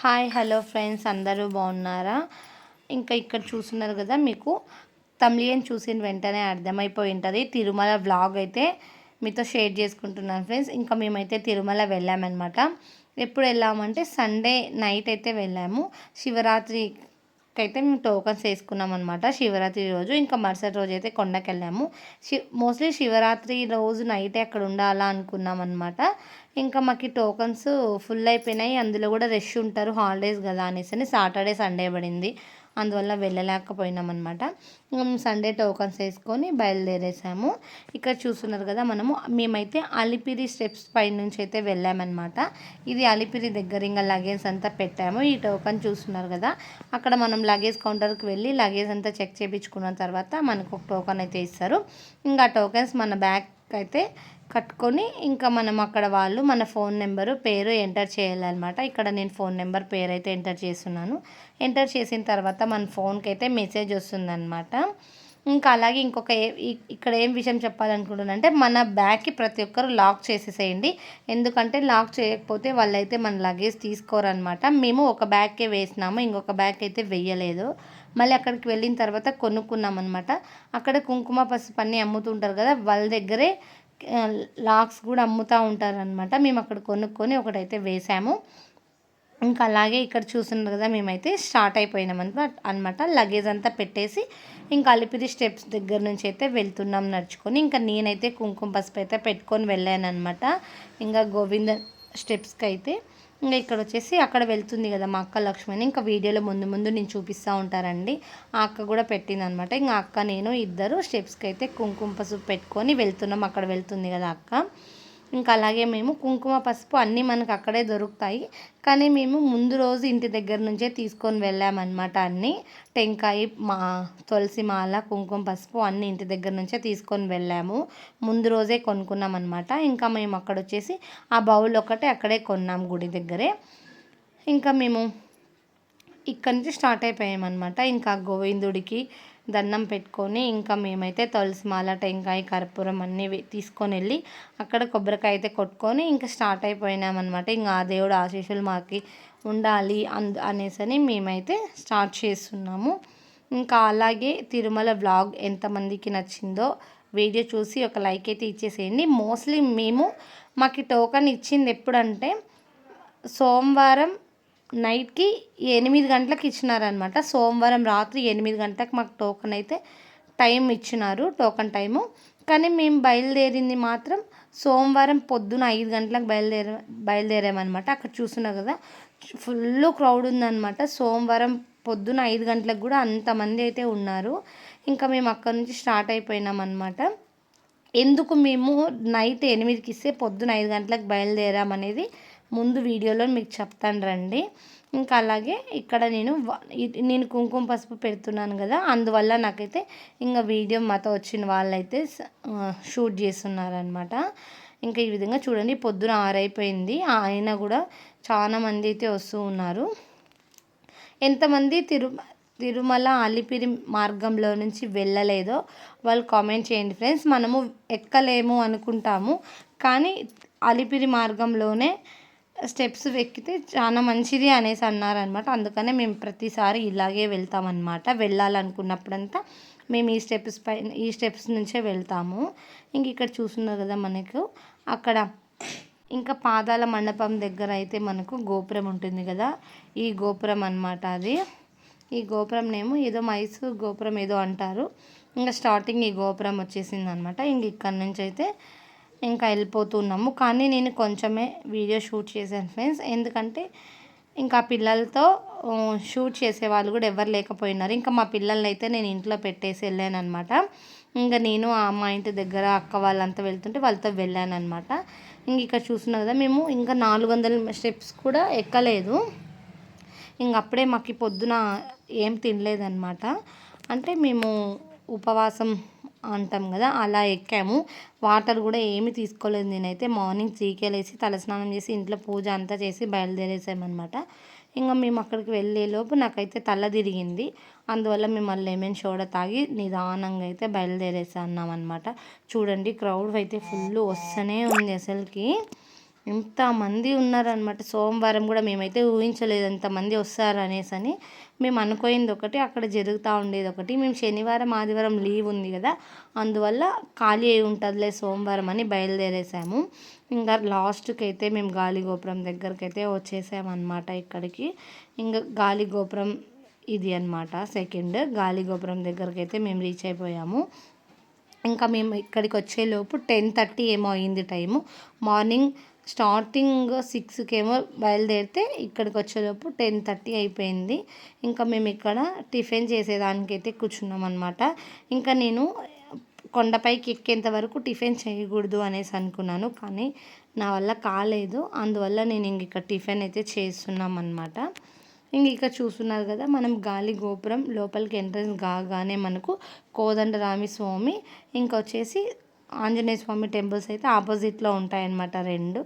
Hi hello friends, అందరూ బాగున్నారా? ఇంకా ఇక్కడ చూస్తున్నారు కదా, మీకు తమిళియన్ చూసిన వెంటనే అర్థమైపోయి ఉంటుంది. తిరుమల వ్లాగ్ అయితే మీతో షేర్ చేసుకుంటున్నాను ఫ్రెండ్స్. ఇంకా మేమైతే తిరుమల వెళ్ళామన్నమాట. ఎప్పుడు వెళ్ళామంటే సండే నైట్ అయితే వెళ్ళాము. శివరాత్రికి అయితే మేము టోకన్స్ వేసుకున్నాం అనమాట. శివరాత్రి రోజు ఇంకా మరుసటి రోజు అయితే కొండకి వెళ్ళాము. మోస్ట్లీ శివరాత్రి రోజు నైటే అక్కడ ఉండాలా అనుకున్నాం అనమాట. ఇంకా మాకు టోకన్స్ ఫుల్ అయిపోయినాయి. అందులో కూడా రష్ ఉంటారు, హాలిడేస్ కదా అనేసి సాటర్డే సండే పడింది. అందువల్ల వెళ్ళలేకపోయినాం అనమాట. సండే టోకన్స్ వేసుకొని బయలుదేరేసాము. ఇక్కడ చూస్తున్నారు కదా, మేమైతే అలిపిరి స్టెప్స్ పై నుంచి అయితే వెళ్ళామన్నమాట. ఇది అలిపిరి దగ్గర ఇంకా లగేజ్ అంతా పెట్టాము. ఈ టోకన్ చూస్తున్నారు కదా, అక్కడ మనం లగేజ్ కౌంటర్కి వెళ్ళి లగేజ్ అంతా చెక్ చేయించుకున్న తర్వాత మనకు ఒక టోకన్ అయితే ఇస్తారు. ఇంకా టోకన్స్ మన బ్యాగ్ అయితే కట్టుకొని ఇంకా మనం అక్కడ వాళ్ళు మన ఫోన్ నెంబరు పేరు ఎంటర్ చేయాలన్నమాట. ఇక్కడ నేను ఫోన్ నెంబర్ పేరు అయితే ఎంటర్ చేస్తున్నాను. ఎంటర్ చేసిన తర్వాత మన ఫోన్కి అయితే మెసేజ్ వస్తుందన్నమాట. ఇంకా అలాగే ఇక్కడ ఏం విషయం చెప్పాలనుకుంటున్నానంటే, మన బ్యాగ్కి ప్రతి ఒక్కరు లాక్ చేసేసేయండి. ఎందుకంటే లాక్ చేయకపోతే వాళ్ళైతే మన లగేజ్ తీసుకోరనమాట. మేము ఒక బ్యాగ్కే వేసినాము, ఇంకొక బ్యాగ్ అయితే వెయ్యలేదు. మళ్ళీ అక్కడికి వెళ్ళిన తర్వాత కొనుక్కున్నాం అనమాట. అక్కడ కుంకుమ పసుపు అన్నీ అమ్ముతుంటారు కదా, వాళ్ళ దగ్గరే లాక్స్ కూడా అమ్ముతూ ఉంటారనమాట. మేము అక్కడ కొనుక్కొని ఒకటైతే వేసాము. ఇంకా అలాగే ఇక్కడ చూస్తున్నారు కదా, మేమైతే స్టార్ట్ అయిపోయినాం అనమాట. లగేజ్ అంతా పెట్టేసి ఇంకా అలిపిరి స్టెప్స్ దగ్గర నుంచి అయితే వెళ్తున్నాం నడుచుకొని. ఇంకా నేనైతే కుంకుమ పసుపు అయితే పెట్టుకొని వెళ్ళాను అనమాట. ఇంకా గోవింద స్టెప్స్కి అయితే ఇంకా ఇక్కడ వచ్చేసి అక్కడ వెళ్తుంది కదా మా అక్క లక్ష్మణి, ఇంకా వీడియోలో ముందు ముందు నేను చూపిస్తూ ఉంటారండి. ఆ అక్క కూడా పెట్టింది అనమాట. ఇంకా అక్క నేను ఇద్దరు స్టెప్స్కి అయితే కుంకుమ పసుపు పెట్టుకొని వెళ్తున్నాం. అక్కడ వెళ్తుంది కదా అక్క. ఇంకా అలాగే మేము కుంకుమ పసుపు అన్నీ మనకు అక్కడే దొరుకుతాయి, కానీ మేము ముందు రోజు ఇంటి దగ్గర నుంచే తీసుకొని వెళ్ళామన్నమాట. అన్నీ టెంకాయ, తులసి మాల, కుంకుమ పసుపు అన్నీ ఇంటి దగ్గర నుంచే తీసుకొని వెళ్ళాము. ముందు రోజే కొనుక్కున్నాం అనమాట. ఇంకా మేము అక్కడ వచ్చేసి ఆ బౌల్ ఒకటే అక్కడే కొన్నాం గుడి దగ్గరే. ఇంకా మేము ఇక్కడి నుంచి స్టార్ట్ అయిపోయామన్నమాట. ఇంకా గోవిందుడికి దండం పెట్టుకొని ఇంకా మేమైతే తులసిమాల, టెంకాయ, కర్పూరం అన్నీ తీసుకొని వెళ్ళి అక్కడ కొబ్బరికాయ అయితే కొట్టుకొని ఇంకా స్టార్ట్ అయిపోయినామన్నమాట. ఇంకా ఆ దేవుడు ఆశీస్సులు మాకు ఉండాలి అనేసని మేమైతే స్టార్ట్ చేస్తున్నాము. ఇంకా అలాగే తిరుమల వ్లాగ్ ఎంతమందికి నచ్చిందో వీడియో చూసి ఒక లైక్ అయితే ఇచ్చేసేయండి. మోస్ట్లీ మాకు టోకన్ ఇచ్చింది ఎప్పుడంటే సోమవారం నైట్కి 8 గంటలకు ఇచ్చినారనమాట. సోమవారం రాత్రి 8 గంటలకు మాకు టోకన్ అయితే టైం ఇచ్చినారు, టోకన్ టైము. కానీ మేము బయలుదేరింది మాత్రం సోమవారం పొద్దున 5 గంటలకు బయలుదేరామన్నమాట. అక్కడ చూస్తున్నారు కదా, ఫుల్ క్రౌడ్ ఉందన్నమాట. సోమవారం పొద్దున 5 గంటలకు కూడా అంతమంది అయితే ఉన్నారు. ఇంకా మేము అక్కడ నుంచి స్టార్ట్ అయిపోయినామన్నమాట. ఎందుకు మేము నైట్ 8కి ఇస్తే పొద్దున 5 గంటలకు బయలుదేరామనేది ముందు వీడియోలో మీకు చెప్తాను రండి. ఇంకా అలాగే ఇక్కడ నేను కుంకుమ పసుపు పెడుతున్నాను కదా, అందువల్ల నాకైతే ఇంకా వీడియో మాతో వచ్చిన వాళ్ళైతే షూట్ చేస్తున్నారనమాట. ఇంకా ఈ విధంగా చూడండి, పొద్దున 6 అయిపోయింది, అయినా కూడా చాలా మంది అయితే వస్తూ ఉన్నారు. ఎంతమంది తిరుమల అలిపిరి మార్గంలో నుంచి వెళ్ళలేదో వాళ్ళు కామెంట్ చేయండి ఫ్రెండ్స్. మనము ఎక్కలేము అనుకుంటాము, కానీ అలిపిరి మార్గంలోనే స్టెప్స్ ఎక్కితే చాలా మంచిది అనేసి అన్నారనమాట. అందుకనే మేము ప్రతిసారి ఇలాగే వెళ్తామన్నమాట. వెళ్ళాలనుకున్నప్పుడంతా మేము ఈ స్టెప్స్ నుంచే వెళ్తాము. ఇంక ఇక్కడ చూస్తున్నారు కదా, మనకు అక్కడ ఇంకా పాదాల మండపం దగ్గర అయితే మనకు గోపురం ఉంటుంది కదా, ఈ గోపురం అన్నమాట. అది ఈ గోపురం ఏదో మైసూర్ గోపురం ఏదో అంటారు. ఇంకా స్టార్టింగ్ ఈ గోపురం వచ్చేసింది అనమాట. ఇంక ఇక్కడ నుంచి అయితే ఇంకా వెళ్ళిపోతున్నాము. కానీ నేను కొంచెమే వీడియో షూట్ చేశాను ఫ్రెండ్స్, ఎందుకంటే ఇంకా పిల్లలతో షూట్ చేసే వాళ్ళు కూడా ఎవరు లేకపోయినారు. ఇంకా మా పిల్లల్ని అయితే నేను ఇంట్లో పెట్టేసి వెళ్ళాను అనమాట. ఇంకా నేను మా ఇంటి దగ్గర అక్క వాళ్ళంతా వెళ్తుంటే వాళ్ళతో వెళ్ళాను అనమాట. ఇంక ఇక్కడ చూస్తున్నా కదా, మేము ఇంకా 400 స్టెప్స్ కూడా ఎక్కలేదు. ఇంక అప్పుడే మాకు పొద్దున ఏం తినలేదన్నమాట. అంటే మేము ఉపవాసం అంటాం కదా, అలా ఎక్కాము. వాటర్ కూడా ఏమీ తీసుకోలేదు. నేనైతే మార్నింగ్ 3కే లేచి తలస్నానం చేసి ఇంట్లో పూజ అంతా చేసి బయలుదేరేసామన్నమాట. ఇంకా మేము అక్కడికి వెళ్ళేలోపు నాకైతే తల తిరిగింది. అందువల్ల మేము లెమన్ సోడా తాగి నిదానంగా అయితే బయలుదేరేసామన్నమాట. చూడండి, క్రౌడ్ అయితే ఫుల్ వస్తూనే ఉంది అసలుకి. ఇంతమంది ఉన్నారనమాట. సోమవారం కూడా మేమైతే ఊహించలేదు అంతమంది వస్తారనేసని. మేము అనుకోయింది ఒకటి, అక్కడ జరుగుతూ ఉండేది ఒకటి. మేము శనివారం ఆదివారం లీవ్ ఉంది కదా, అందువల్ల ఖాళీ అయి ఉంటుందిలే సోమవారం అని బయలుదేరేసాము. ఇంకా లాస్ట్కి అయితే మేము గాలిగోపురం దగ్గరికి వచ్చేసామన్నమాట. ఇక్కడికి ఇంకా గాలిగోపురం ఇది అనమాట సెకండ్. గాలిగోపురం దగ్గరికి మేము రీచ్ అయిపోయాము. ఇంకా మేము ఇక్కడికి వచ్చేలోపు 10:30 ఏమో అయింది టైము. మార్నింగ్ స్టార్టింగ్ 6కి ఏమో బయలుదేరితే ఇక్కడికి వచ్చేలోపు 10:30 అయిపోయింది. ఇంకా మేము ఇక్కడ టిఫిన్ చేసేదానికైతే కూర్చున్నాం అనమాట. ఇంకా నేను కొండపైకి ఎక్కేంత వరకు టిఫిన్ చేయకూడదు అనేసి అనుకున్నాను, కానీ నా వల్ల కాలేదు. అందువల్ల నేను ఇంక ఇక్కడ టిఫిన్ అయితే చేస్తున్నాం అనమాట. ఇంక ఇక్కడ చూస్తున్నారు కదా, మనం గాలి గోపురం లోపలికి ఎంట్రన్స్ కాగానే మనకు కోదండరామి స్వామి, ఇంకా వచ్చేసి ఆంజనేయ స్వామి టెంపుల్స్ అయితే ఆపోజిట్లో ఉంటాయన్నమాట రెండు.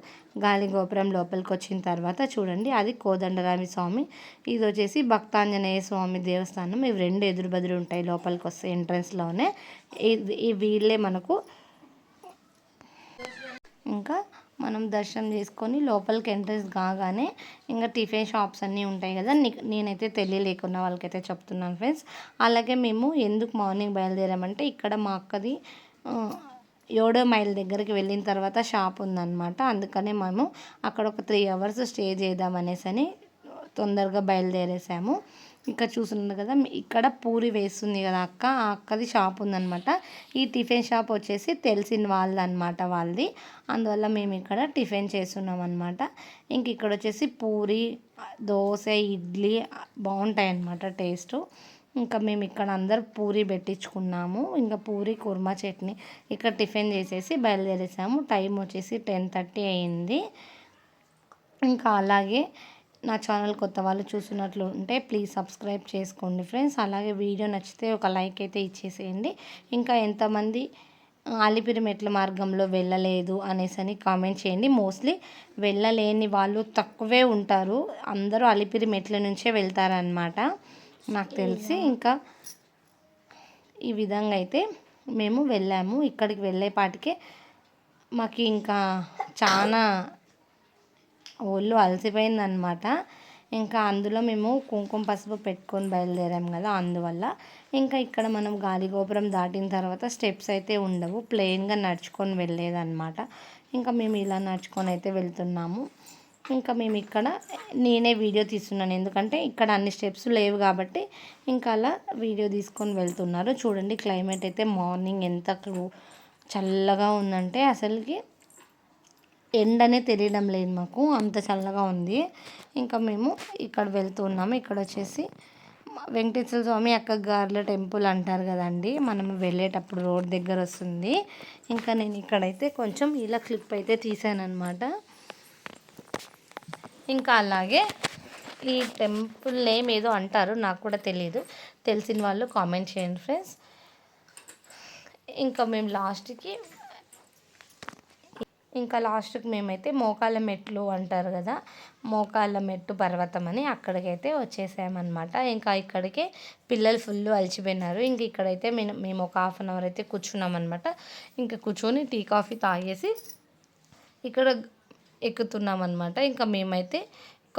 గాలి గోపురం లోపలికి వచ్చిన తర్వాత చూడండి, అది కోదండరామి స్వామి, ఇది వచ్చేసి భక్తాంజనేయ స్వామి దేవస్థానం. ఇవి రెండు ఎదురు బదురు ఉంటాయి లోపలికి వస్తే ఎంట్రన్స్లోనే. ఈ వీళ్ళే మనకు. ఇంకా మనం దర్శనం చేసుకొని లోపలికి ఎంట్రన్స్ కాగానే ఇంకా టిఫిన్ షాప్స్ అన్నీ ఉంటాయి కదా. నేనైతే తెలియలేకున్న వాళ్ళకైతే చెప్తున్నాను ఫ్రెండ్స్. అలాగే మేము ఎందుకు మార్నింగ్ బయలుదేరామంటే, ఇక్కడ మా అక్కది 7వ మైల్ దగ్గరికి వెళ్ళిన తర్వాత షాప్ ఉందన్నమాట. అందుకనే మేము అక్కడ ఒక 3 hours స్టే చేద్దామనేసి తొందరగా బయలుదేరేసాము. ఇక్కడ చూస్తున్నారు కదా, ఇక్కడ పూరి వేస్తుంది కదా అక్క, ఆ అక్కది షాప్ ఉందన్నమాట. ఈ టిఫిన్ షాప్ వచ్చేసి తెలిసిన వాళ్ళదన్నమాట వాళ్ళది. అందువల్ల మేము ఇక్కడ టిఫిన్ చేస్తున్నాం అనమాట. ఇంక ఇక్కడ వచ్చేసి పూరి, దోశ, ఇడ్లీ బాగుంటాయి అన్నమాట టేస్ట్. ఇంకా మేము ఇక్కడ అందరు పూరి పెట్టించుకున్నాము. ఇంకా పూరి కుర్మా చట్నీ ఇక్కడ టిఫిన్ చేసేసి బయలుదేరేసాము. టైం వచ్చేసి 10:30 అయింది. ఇంకా అలాగే నా ఛానల్ కొత్త వాళ్ళు చూస్తున్నట్లు ఉంటే ప్లీజ్ సబ్స్క్రైబ్ చేసుకోండి ఫ్రెండ్స్. అలాగే వీడియో నచ్చితే ఒక లైక్ అయితే ఇచ్చేసేయండి. ఇంకా ఎంతమంది అలిపిరి మెట్ల మార్గంలో వెళ్ళలేదు అనేసి కామెంట్ చేయండి. మోస్ట్లీ వెళ్ళలేని వాళ్ళు తక్కువే ఉంటారు, అందరూ అలిపిరి మెట్ల నుంచే వెళ్తారనమాట నాకు తెలిసి. ఇంకా ఈ విధంగా అయితే మేము వెళ్ళాము. ఇక్కడికి వెళ్ళేపాటికే మాకు ఇంకా చాలా ఒళ్ళు అలసిపోయిందనమాట. ఇంకా అందులో మేము కుంకుమ పసుపు పెట్టుకొని బయలుదేరాం కదా, అందువల్ల. ఇంకా ఇక్కడ మనం గాలిగోపురం దాటిన తర్వాత స్టెప్స్ అయితే ఉండవు, ప్లెయిన్గా నడుచుకొని వెళ్ళేదన్నమాట. ఇంకా మేము ఇలా నడుచుకొని అయితే వెళ్తున్నాము. ఇంకా మేము ఇక్కడ నేనే వీడియో తీస్తున్నాను, ఎందుకంటే ఇక్కడ అన్ని స్టెప్స్ లేవు కాబట్టి. ఇంకా అలా వీడియో తీసుకొని వెళ్తున్నారు. చూడండి క్లైమేట్ అయితే మార్నింగ్ ఎంత చల్లగా ఉందంటే అసలుకి ఎండనే తెలియడం లేదు మాకు, అంత చల్లగా ఉంది. ఇంకా మేము ఇక్కడ వెళ్తున్నాము. ఇక్కడ వచ్చేసి వెంకటేశ్వర స్వామి అక్కగార్ల టెంపుల్ అంటారు కదండి, మనం వెళ్ళేటప్పుడు రోడ్ దగ్గర వస్తుంది. ఇంకా నేను ఇక్కడైతే కొంచెం ఇలా క్లిప్ అయితే తీసాను అనమాట. ఇంకా అలాగే ఈ టెంపుల్ నేమ్ ఏదో అంటారు, నాకు కూడా తెలియదు, తెలిసిన వాళ్ళు కామెంట్ చేయండి ఫ్రెండ్స్. ఇంకా మేము లాస్ట్కి మేమైతే మోకాళ్ళ మెట్లు అంటారు కదా, మోకాళ్ళ మెట్టు పర్వతం అని అక్కడికైతే వచ్చేసామన్నమాట. ఇంకా ఇక్కడికే పిల్లలు ఫుల్ అలసిపోయినారు. ఇంక ఇక్కడైతే మేము ఒక 1/2 hour అయితే కూర్చున్నామన్నమాట. ఇంకా కూర్చొని టీ కాఫీ తాగేసి ఇక్కడ ఎక్కుతున్నామన్నమాట. ఇంకా మేమైతే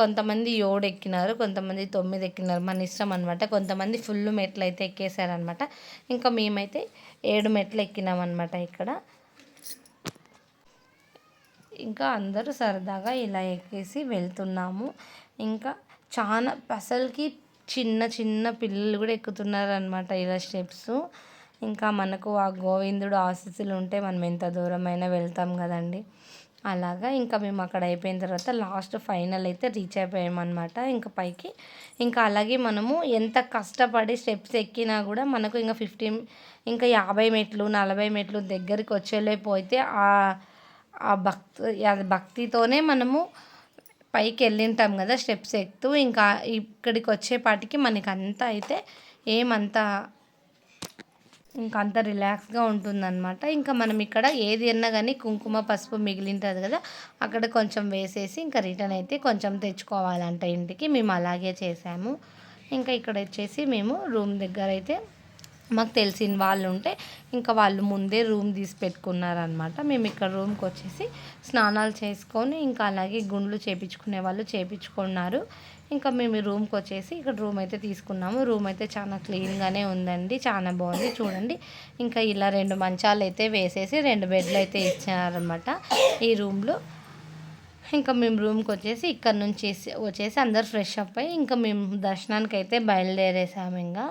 కొంతమంది 7 ఎక్కినారు, కొంతమంది 9 ఎక్కినారు, మన ఇష్టం అనమాట. కొంతమంది ఫుల్ మెట్లు అయితే ఎక్కేసారనమాట. ఇంకా మేమైతే 7 మెట్లు ఎక్కినామన్నమాట ఇక్కడ. ఇంకా అందరూ సరదాగా ఇలా ఎక్కేసి వెళ్తున్నాము. ఇంకా చాలా అసలుకి చిన్న చిన్న పిల్లలు కూడా ఎక్కుతున్నారనమాట ఇలా స్టెప్స్. ఇంకా మనకు ఆ గోవిందుడు ఆశీస్సులు ఉంటే మనం ఎంత దూరమైనా వెళ్తాం కదండి, అలాగా. ఇంకా మేము అక్కడ అయిపోయిన తర్వాత లాస్ట్ ఫైనల్ అయితే రీచ్ అయిపోయామన్నమాట ఇంకా పైకి. ఇంకా అలాగే మనము ఎంత కష్టపడి స్టెప్స్ ఎక్కినా కూడా మనకు ఇంకా 50 మెట్లు 40 మెట్లు దగ్గరికి వచ్చేలేకపోతే ఆ భక్తితోనే మనము పైకి వెళ్ళింటాం కదా స్టెప్స్ ఎక్కుతూ. ఇంకా ఇక్కడికి వచ్చేపాటికి మనకి అంతా అయితే ఏమంతా ఇంకా అంత రిలాక్స్గా ఉంటుందన్నమాట. ఇంకా మనం ఇక్కడ ఏది అన్నా కానీ కుంకుమ పసుపు మిగిలింటుంది కదా, అక్కడ కొంచెం వేసేసి ఇంకా రిటర్న్ అయితే కొంచెం తెచ్చుకోవాలంట ఇంటికి. మేము అలాగే చేసాము. ఇంకా ఇక్కడ వచ్చేసి మేము రూమ్ దగ్గర అయితే మాకు తెలిసిన వాళ్ళు ఉంటే ఇంకా వాళ్ళు ముందే రూమ్ తీసి పెట్టుకున్నారనమాట. మేము ఇక్కడ రూమ్కి వచ్చేసి స్నానాలు చేసుకొని ఇంకా అలాగే గుండ్లు చేపించుకునే వాళ్ళు చేపించుకున్నారు. ఇంకా మేము ఈ రూమ్కి వచ్చేసి ఇక్కడ రూమ్ అయితే తీసుకున్నాము. రూమ్ అయితే చాలా క్లీన్గానే ఉందండి, చాలా బాగుంది చూడండి. ఇంకా ఇలా 2 మంచాలు అయితే వేసేసి 2 బెడ్లు అయితే ఇచ్చారనమాట ఈ రూమ్లో. ఇంకా మేము రూమ్కి వచ్చేసి ఇక్కడ నుంచి వచ్చేసి అందరు ఫ్రెష్ అప్ అయ్యి ఇంకా మేము దర్శనానికి అయితే బయలుదేరేసాము. ఇంకా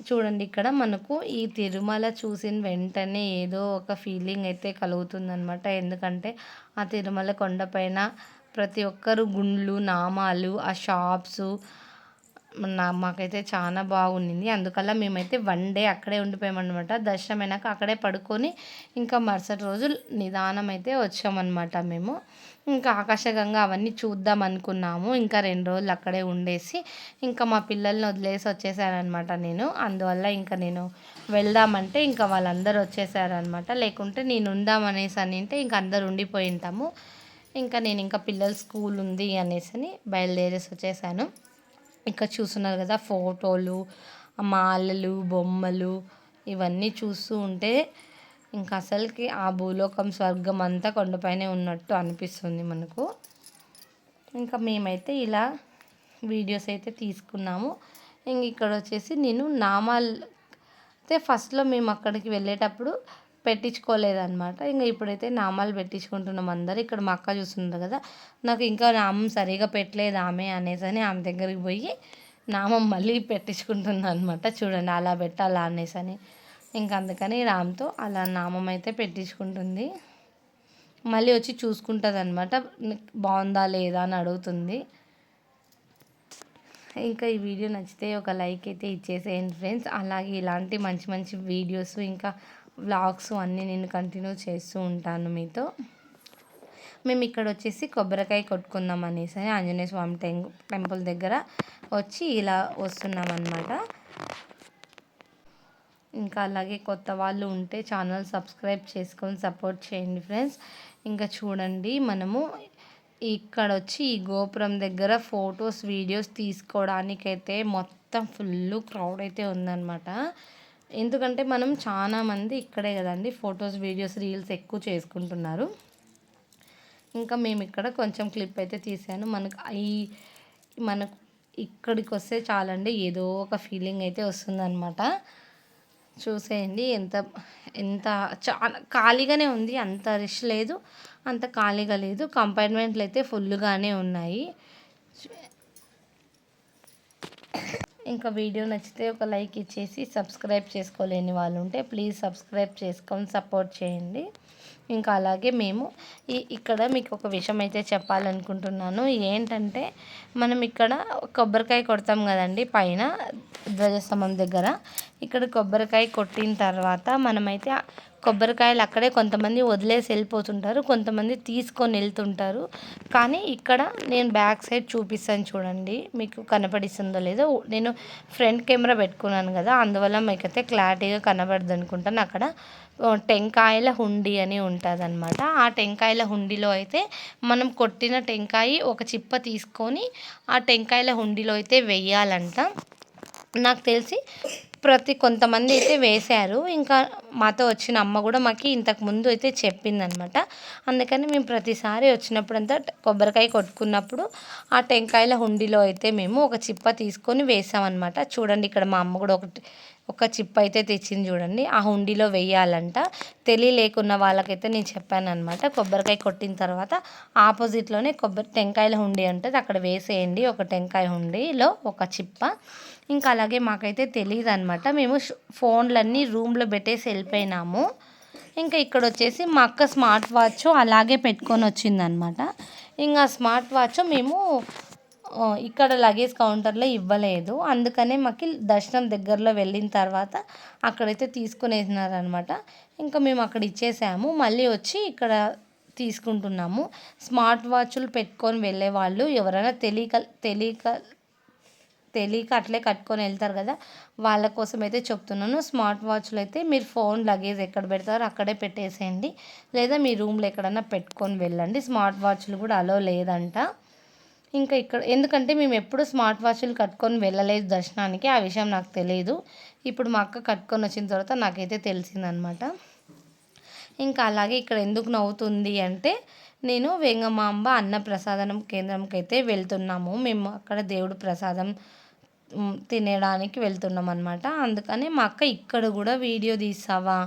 చూడండి ఇక్కడ మనకు ఈ తిరుమల చూసిన వెంటనే ఏదో ఒక ఫీలింగ్ అయితే కలుగుతుందనమాట. ఎందుకంటే ఆ తిరుమల కొండపైన ప్రతి ఒక్కరు గుండ్లు నామాలు ఆ షాప్స్ మాకైతే చాలా బాగుండింది. అందుకల్లా మేమైతే 1 డే అక్కడే ఉండిపోయామన్నమాట. దర్శనం అయినాక అక్కడే పడుకొని ఇంకా మరుసటి రోజు నిదానం అయితే వచ్చామన్నమాట మేము. ఇంకా ఆకాశగంగా అవన్నీ చూద్దాం అనుకున్నాము. ఇంకా 2 రోజులు అక్కడే ఉండేసి ఇంకా మా పిల్లల్ని వదిలేసి వచ్చేసారనమాట నేను. అందువల్ల ఇంకా నేను వెళ్దామంటే ఇంకా వాళ్ళందరూ వచ్చేసారనమాట. లేకుంటే నేను ఉందామనేసి అంటే ఇంకా అందరు ఉండిపోయి ఉంటాము. ఇంకా నేను ఇంకా పిల్లలు స్కూల్ ఉంది అనేసి బయలుదేరేసి వచ్చేసాను. ఇక్కడ చూస్తున్నారు కదా ఫోటోలు, మాలలు, బొమ్మలు ఇవన్నీ చూస్తూ ఉంటే ఇంకా అసలుకి ఆ భూలోకం స్వర్గం అంతా కొండపైనే ఉన్నట్టు అనిపిస్తుంది మనకు. ఇంకా మేమైతే ఇలా వీడియోస్ అయితే తీసుకున్నాము. ఇంక ఇక్కడ వచ్చేసి నేను నామాలు అయితే ఫస్ట్లో మేము అక్కడికి వెళ్ళేటప్పుడు పెట్టించుకోలేదన్నమాట. ఇంకా ఇప్పుడైతే నామాలు పెట్టించుకుంటున్నాం అందరు. ఇక్కడ మా అక్క చూస్తున్నారు కదా, నాకు ఇంకా నామం సరిగా పెట్టలేదు ఆమె అనేసి ఆమె దగ్గరికి పోయి నామం మళ్ళీ పెట్టించుకుంటున్నాను అనమాట. చూడండి అలా పెట్టాలా అనేసి ఇంకా అందుకని రామ్తో అలా నామం అయితే పెట్టించుకుంటుంది. మళ్ళీ వచ్చి చూసుకుంటుంది అనమాట, బాగుందా లేదా అని అడుగుతుంది. ఇంకా ఈ వీడియో నచ్చితే ఒక లైక్ అయితే ఇచ్చేసేయండి ఫ్రెండ్స్. అలాగే ఇలాంటి మంచి మంచి వీడియోస్ ఇంకా వ్లాగ్స్ అన్నీ నేను కంటిన్యూ చేస్తూ ఉంటాను మీతో. మేము ఇక్కడ వచ్చేసి కొబ్బరికాయ కొట్టుకుందాం అనేసి ఆంజనేయ స్వామి టెంపుల్ దగ్గర వచ్చి ఇలా వస్తున్నాం అన్నమాట. ఇంకా అలాగే కొత్త వాళ్ళు ఉంటే ఛానల్ సబ్స్క్రైబ్ చేసుకొని సపోర్ట్ చేయండి ఫ్రెండ్స్. ఇంకా చూడండి మనము ఇక్కడ వచ్చి ఈ గోపురం దగ్గర ఫొటోస్ వీడియోస్ తీసుకోవడానికైతే మొత్తం ఫుల్ క్రౌడ్ అయితే ఉందన్నమాట. ఎందుకంటే మనం చాలామంది ఇక్కడే కదండి ఫొటోస్ వీడియోస్ రీల్స్ ఎక్కువ చేసుకుంటున్నారు. ఇంకా మేము ఇక్కడ కొంచెం క్లిప్ అయితే తీసాను. మనకు ఇక్కడికి వస్తే చాలండి ఏదో ఒక ఫీలింగ్ అయితే వస్తుందన్నమాట. చూసేయండి ఎంత ఎంత చాలా ఖాళీగానే ఉంది, అంత రష్ లేదు, అంత ఖాళీగా లేదు. కంపార్ట్మెంట్లు అయితే ఫుల్గానే ఉన్నాయి. ఇంకా వీడియో నచ్చితే ఒక లైక్ ఇచ్చేసి సబ్స్క్రైబ్ చేసుకోలేని వాళ్ళు ఉంటే ప్లీజ్ సబ్స్క్రైబ్ చేసుకొని సపోర్ట్ చేయండి. ఇంకా అలాగే మేము ఇక్కడ మీకు ఒక విషయం అయితే చెప్పాలనుకుంటున్నాను. ఏంటంటే మనం ఇక్కడ కొబ్బరికాయ కొడతాం కదండి పైన ధ్వజస్తంభం దగ్గర. ఇక్కడ కొబ్బరికాయ కొట్టిన తర్వాత మనమైతే కొబ్బరికాయలు అక్కడే కొంతమంది వదిలేసి వెళ్ళిపోతుంటారు, కొంతమంది తీసుకొని వెళ్తుంటారు. కానీ ఇక్కడ నేను బ్యాక్ సైడ్ చూపిస్తాను చూడండి, మీకు కనపడిస్తుందో లేదో. నేను ఫ్రంట్ కెమెరా పెట్టుకున్నాను కదా, అందువల్ల మీకైతే క్లారిటీగా కనబడదు అనుకుంటాను. అక్కడ టెంకాయల హుండీ అని ఉంటుంది అనమాట. ఆ టెంకాయల హుండీలో అయితే మనం కొట్టిన టెంకాయ ఒక చిప్ప తీసుకొని ఆ టెంకాయల హుండీలో అయితే వెయ్యాలంట. నాకు తెలిసి కొంతమంది అయితే వేశారు. ఇంకా మాతో వచ్చిన అమ్మ కూడా మాకు ఇంతకుముందు అయితే చెప్పిందనమాట. అందుకని మేము ప్రతిసారి వచ్చినప్పుడంతా కొబ్బరికాయ కొట్టుకున్నప్పుడు ఆ టెంకాయల హుండీలో అయితే మేము ఒక చిప్ప తీసుకొని వేసామన్నమాట. చూడండి ఇక్కడ మా అమ్మ కూడా ఒక చిప్ప అయితే తెచ్చింది చూడండి, ఆ హుండీలో వేయాలంట. తెలియలేకున్న వాళ్ళకైతే నేను చెప్పాను అనమాట. కొబ్బరికాయ కొట్టిన తర్వాత ఆపోజిట్లోనే టెంకాయల హుండీ ఉంటుంది, అక్కడ వేసేయండి ఒక టెంకాయ హుండీలో ఒక చిప్ప. ఇంకా అలాగే మాకైతే తెలియదు అనమాట. మేము ఫోన్లన్నీ రూమ్లో పెట్టేసి వెళ్ళిపోయినాము. ఇంకా ఇక్కడ వచ్చేసి మా అక్క స్మార్ట్ వాచ్ అలాగే పెట్టుకొని వచ్చిందనమాట. ఇంకా స్మార్ట్ వాచ్ మేము ఇక్కడ లగేజ్ కౌంటర్లో ఇవ్వలేదు, అందుకనే మాకు దర్శనం దగ్గరలో వెళ్ళిన తర్వాత అక్కడైతే తీసుకునేసినారనమాట. ఇంకా మేము అక్కడ ఇచ్చేసాము, మళ్ళీ వచ్చి ఇక్కడ తీసుకుంటున్నాము. స్మార్ట్ వాచ్లు పెట్టుకొని వెళ్ళే వాళ్ళు ఎవరైనా తెలియక అట్లే కట్టుకొని వెళ్తారు కదా, వాళ్ళ కోసం అయితే చెప్తున్నాను. స్మార్ట్ వాచ్లు అయితే మీరు ఫోన్ లగేజ్ ఎక్కడ పెడతారో అక్కడే పెట్టేసేయండి, లేదా మీ రూమ్లో ఎక్కడన్నా పెట్టుకొని వెళ్ళండి. స్మార్ట్ వాచ్లు కూడా అలో లేదంట. ఇంకా ఇక్కడ ఎందుకంటే మేము ఎప్పుడు స్మార్ట్ వాచ్లు కట్టుకొని వెళ్ళలేదు దర్శనానికి, ఆ విషయం నాకు తెలియదు. ఇప్పుడు మా అక్క కట్టుకొని వచ్చిన తర్వాత నాకైతే తెలిసిందనమాట. ఇంకా అలాగే ఇక్కడ ఎందుకు నవ్వుతుంది అంటే, నేను వేంగమాంబ అన్న ప్రసాదం కేంద్రంకి అయితే వెళ్తున్నాము. మేము అక్కడ దేవుడు ప్రసాదం తినడానికి వెళ్తున్నాం అనమాట. అందుకని మా అక్క ఇక్కడ కూడా వీడియో తీస్తావా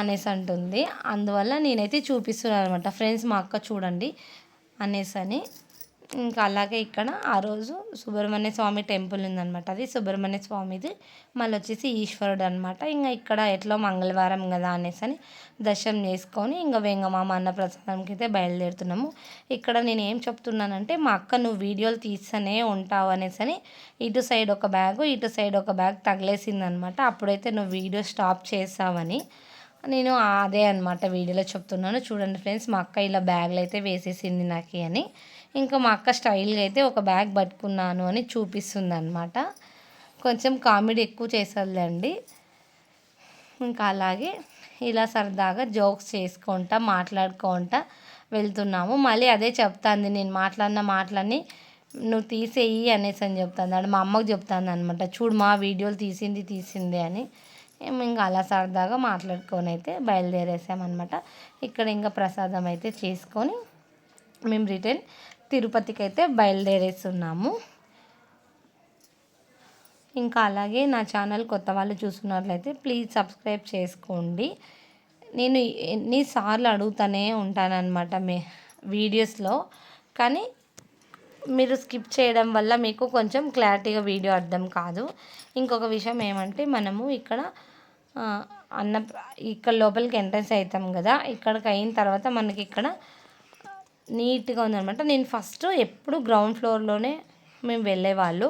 అనేసి అంటుంది. అందువల్ల నేనైతే చూపిస్తున్నాను అనమాట. ఫ్రెండ్స్ మా అక్క చూడండి అనేసి అని. ఇంకా అలాగే ఇక్కడ ఆ రోజు సుబ్రహ్మణ్య స్వామి టెంపుల్ ఉందనమాట. అది సుబ్రహ్మణ్య స్వామిది, మళ్ళీ వచ్చేసి ఈశ్వరుడు అనమాట. ఇంకా ఇక్కడ ఎట్లా మంగళవారం కదా అనేసి అని దర్శనం చేసుకొని ఇంకా వేంగమామ అన్న ప్రసాదంకి అయితే బయలుదేరుతున్నాము. ఇక్కడ నేను ఏం చెప్తున్నానంటే, మా అక్క నువ్వు వీడియోలు తీస్తూనే ఉంటావు అనేసి అని ఇటు సైడ్ ఒక బ్యాగు ఇటు సైడ్ ఒక బ్యాగ్ తగిలేసిందనమాట. అప్పుడైతే నువ్వు వీడియో స్టాప్ చేసావని నేను అదే అనమాట వీడియోలో చెప్తున్నాను. చూడండి ఫ్రెండ్స్, మా అక్క ఇలా బ్యాగ్లు అయితే వేసేసింది నాకు అని. ఇంకా మా అక్క స్టైల్గా అయితే ఒక బ్యాగ్ పట్టుకున్నాను అని చూపిస్తుంది అనమాట. కొంచెం కామెడీ ఎక్కువ చేసేదండి. ఇంకా అలాగే ఇలా సరదాగా జోక్స్ చేసుకుంటా మాట్లాడుకుంటా వెళ్తున్నాము. మళ్ళీ అదే చెప్తాంది, నేను మాట్లాడిన మాటలన్నీ నువ్వు తీసేయి అనేసి అని చెప్తాను. అంటే మా అమ్మకు చెప్తాను అనమాట, చూడు మా వీడియోలు తీసింది అని. ఇంకా అలా సరదాగా మాట్లాడుకొని అయితే బయలుదేరేసామన్నమాట. ఇక్కడ ఇంకా ప్రసాదం అయితే చేసుకొని మేము రిటర్న్ తిరుపతికి అయితే బయలుదేరేస్తున్నాము. ఇంకా అలాగే నా ఛానల్ కొత్త వాళ్ళు చూస్తున్నట్లయితే ప్లీజ్ సబ్స్క్రైబ్ చేసుకోండి. నేను ఎన్నిసార్లు అడుగుతూనే ఉంటానన్నమాట వీడియోస్లో, కానీ మీరు స్కిప్ చేయడం వల్ల మీకు కొంచెం క్లారిటీగా వీడియో అర్థం కాదు. ఇంకొక విషయం ఏమంటే, మనము ఇక్కడ ఇక్కడ లోపలికి ఎంట్రన్స్ అవుతాం కదా, ఇక్కడికి అయిన తర్వాత మనకి ఇక్కడ నీట్గా ఉందనమాట. నేను ఫస్ట్ ఎప్పుడు గ్రౌండ్ ఫ్లోర్లోనే మేము వెళ్ళేవాళ్ళు.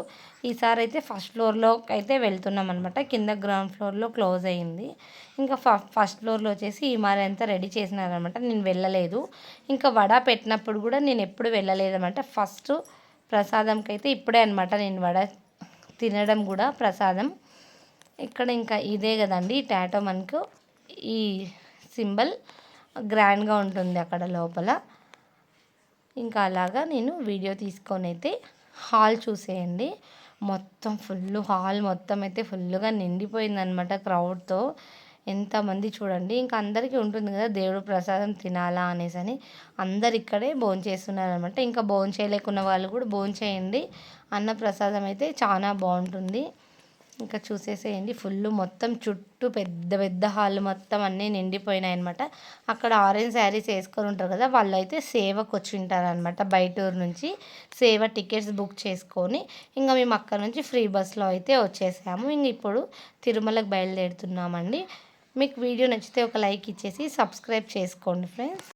ఈసారి అయితే ఫస్ట్ ఫ్లోర్లో అయితే వెళ్తున్నాం అనమాట. కింద గ్రౌండ్ ఫ్లోర్లో క్లోజ్ అయ్యింది. ఇంకా ఫస్ట్ ఫ్లోర్లో వచ్చేసి ఈ మరి అంతా రెడీ చేసినారనమాట. నేను వెళ్ళలేదు. ఇంకా వడ పెట్టినప్పుడు కూడా నేను ఎప్పుడు వెళ్ళలేదన్నమాట. ఫస్ట్ ప్రసాదంకి అయితే ఇప్పుడే అనమాట నేను వడ తినడం కూడా ప్రసాదం. ఇక్కడ ఇంకా ఇదే కదండి టాటో, మనకు ఈ సింబల్ గ్రాండ్గా ఉంటుంది అక్కడ లోపల. ఇంకా అలాగా నేను వీడియో తీసుకొని అయితే హాల్ చూసేయండి. మొత్తం హాల్ మొత్తం అయితే ఫుల్గా నిండిపోయిందనమాట క్రౌడ్తో. ఎంతమంది చూడండి. ఇంకా అందరికీ ఉంటుంది కదా దేవుడు ప్రసాదం తినాలా అనేసి అని, అందరు ఇక్కడే భోంచేస్తున్నారనమాట. ఇంకా భోంచేయలేకున్న వాళ్ళు కూడా భోంచేయండి. అన్న ప్రసాదం అయితే చాలా బాగుంటుంది. ఇంకా చూసేసేయండి. మొత్తం చుట్టూ పెద్ద పెద్ద హాల్ మొత్తం అన్నీ నిండిపోయినాయి అనమాట. అక్కడ ఆరెంజ్ శారీస్ వేసుకొని ఉంటారు కదా, వాళ్ళు అయితే సేవకు వచ్చి ఉంటారనమాట. బయట ఊరు నుంచి సేవ టికెట్స్ బుక్ చేసుకొని ఇంకా మేము అక్కడ నుంచి ఫ్రీ బస్లో అయితే వచ్చేసాము. ఇంక ఇప్పుడు తిరుమలకు బయలుదేరుతున్నామండి. మీకు వీడియో నచ్చితే ఒక లైక్ ఇచ్చేసి సబ్స్క్రైబ్ చేసుకోండి ఫ్రెండ్స్.